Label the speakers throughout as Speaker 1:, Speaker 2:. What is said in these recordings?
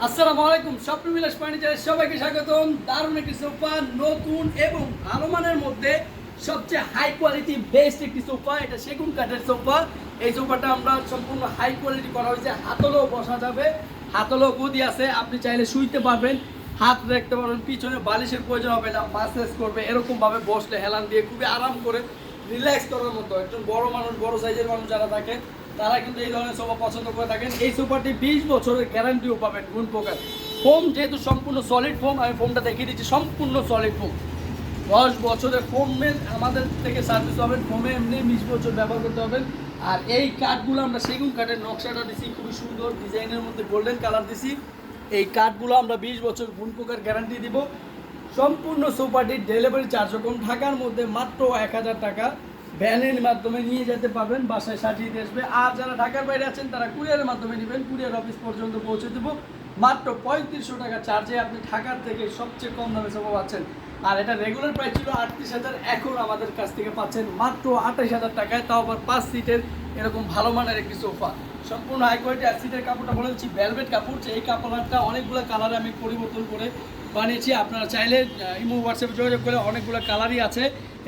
Speaker 1: আসসালামু আলাইকুম, স্বপ্ন বিলাস ফার্নিচারে সবাইকে স্বাগতম। দারুণ একটি সোফা, নতুন এবং ভালো মানের মধ্যে সবচেয়ে হাই কোয়ালিটি বেস্ট একটি সোফা। এটা সেগুন কাঠের সোফা। এই সোফাটা আমরা সম্পূর্ণ হাই কোয়ালিটি করা হয়েছে। হাতলও বসা যাবে, হাতলও গদি আছে, আপনি চাইলে শুইতে পারবেন, হাত রাখতে পারবেন, পিছনে বালিশের প্রয়োজন হবে না, মাসাজ করবে এরকমভাবে বসলে হেলান দিয়ে খুবই আরাম করে রিল্যাক্স করার মতো। একজন বড় মানুষ, বড় সাইজের মানুষ যারা থাকে তারা কিন্তু এই ধরনের সোফা পছন্দ করে থাকেন। এই সোফাটি 20 বছরের গ্যারান্টিও পাবেন গুণ প্রকার। ফোম যেহেতু সম্পূর্ণ সলিড ফোম, আমি ফোমটা দেখিয়ে দিচ্ছি, সম্পূর্ণ সলিড ফোম। 10 বছরের ফোমের আমাদের থেকে সার্ভিস পাবেন। ফোমে এমনি 20 বছর ব্যবহার করতে হবেন। আর এই কাঠগুলো আমরা সেগুন কাঠের নকশাটা দিছি, খুবই সুন্দর ডিজাইনের মধ্যে গোল্ডেন কালার দিছি। এই কাঠগুলো আমরা 20 বছর গুণ প্রকার গ্যারান্টি দিব। সম্পূর্ণ সোফাটির ডেলিভারি চার্জ রকম ঢাকার মধ্যে মাত্র 1000 টাকা ভ্যানের মাধ্যমে নিয়ে যেতে পারবেন, বাসায় সাজিয়ে দিয়ে আসবে। আর যারা ঢাকার বাইরে আছেন তারা কুরিয়ারের মাধ্যমে নেবেন, কুরিয়ার অফিস পর্যন্ত পৌঁছে দেবো মাত্র 3500 টাকা চার্জে। আপনি ঢাকার থেকে সবচেয়ে কম দামে সোফা পাচ্ছেন। আর এটা রেগুলার প্রাইস ছিল 38,000, এখন আমাদের কাছ থেকে পাচ্ছেন মাত্র 28,000 টাকায়, তাও আবার 5 সিটের এরকম ভালো মানের একটি সোফা। সম্পূর্ণ হাই কোয়ালিটি। আর সিটের কাপড়টা বলে দিচ্ছি ভেলভেট কাপড়। এই কাপড়টা অনেকগুলো কালারে আমি পরিবর্তন করে বানিয়েছি। আপনারা চাইলে ইমো হোয়াটসঅ্যাপে যোগাযোগ করে অনেকগুলো কালারই আছে,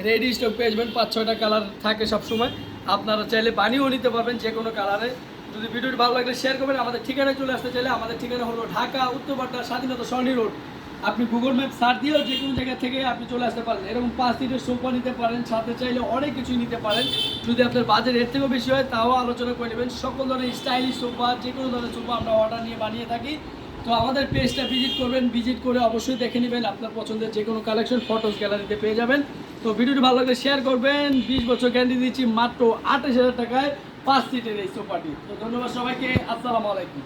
Speaker 1: রেডি স্টক পেয়ে যাবেন। 5-6টা কালার থাকে সবসময়, আপনারা চাইলে বানিয়েও নিতে পারবেন যে কোনো কালারে। যদি ভিডিওটি ভালো লাগলে শেয়ার করবেন। আমাদের ঠিকানায় চলে আসতে চাইলে আমাদের ঠিকানা হলো ঢাকা উত্তরপাড়া স্বাধীনতা সরণি রোড। আপনি গুগল ম্যাপ সার্চ দিয়েও যে কোনো জায়গা থেকে আপনি চলে আসতে পারেন। এরকম 5 সিটের সোফা নিতে পারেন, সাথে চাইলে অনেক কিছুই নিতে পারেন। যদি আপনার বাজেট এর থেকেও বেশি হয় তাও আলোচনা করে নেবেন। সকল ধরনের স্টাইলিশ সোফা, যে কোনো ধরনের সোফা আমরা অর্ডার নিয়ে বানিয়ে থাকি। তো আমাদের পেজটা ভিজিট করবেন, ভিজিট করে অবশ্যই দেখে নেবেন। আপনার পছন্দের যে কোনো কালেকশন ফটোস গ্যালারিতে পেয়ে যাবেন। তো ভিডিওটি ভালো লাগলে শেয়ার করবেন। 20 বছর গ্যারান্টি দিচ্ছি মাত্র 28,000 টাকায় 5 সিটের এই সোফাটি। তো ধন্যবাদ সবাইকে, আসসালামু আলাইকুম।